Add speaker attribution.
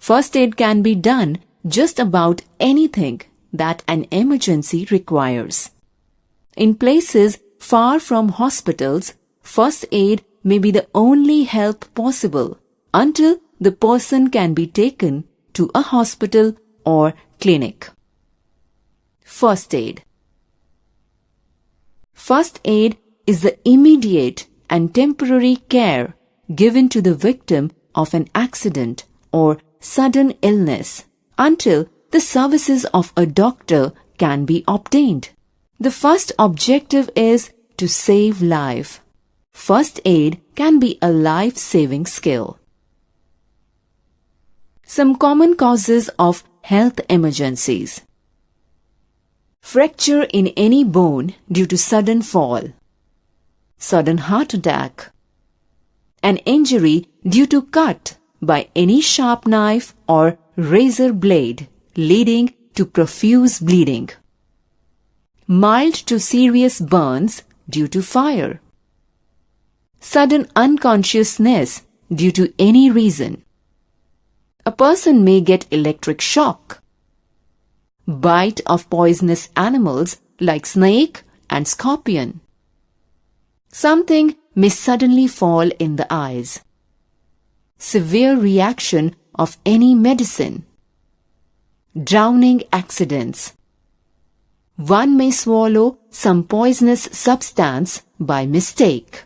Speaker 1: First aid can be done just about anything that an emergency requires. In places far from hospitals, first aid may be the only help possible until the person can be taken to a hospital or clinic. First aid. First aid is the immediate and temporary care given to the victim of an accident or sudden illness until the services of a doctor can be obtained. The first objective is to save life. First aid can be a life-saving skill. Some common causes of health emergencies. Fracture in any bone due to sudden fall. Sudden heart attack. An injury due to cut by any sharp knife or razor blade leading to profuse bleeding. Mild to serious burns due to fire. Sudden unconsciousness due to any reason. A person may get electric shock. Bite of poisonous animals like snake and scorpion. Something may suddenly fall in the eyes. Severe reaction of any medicine. Drowning accidents. One may swallow some poisonous substance by mistake.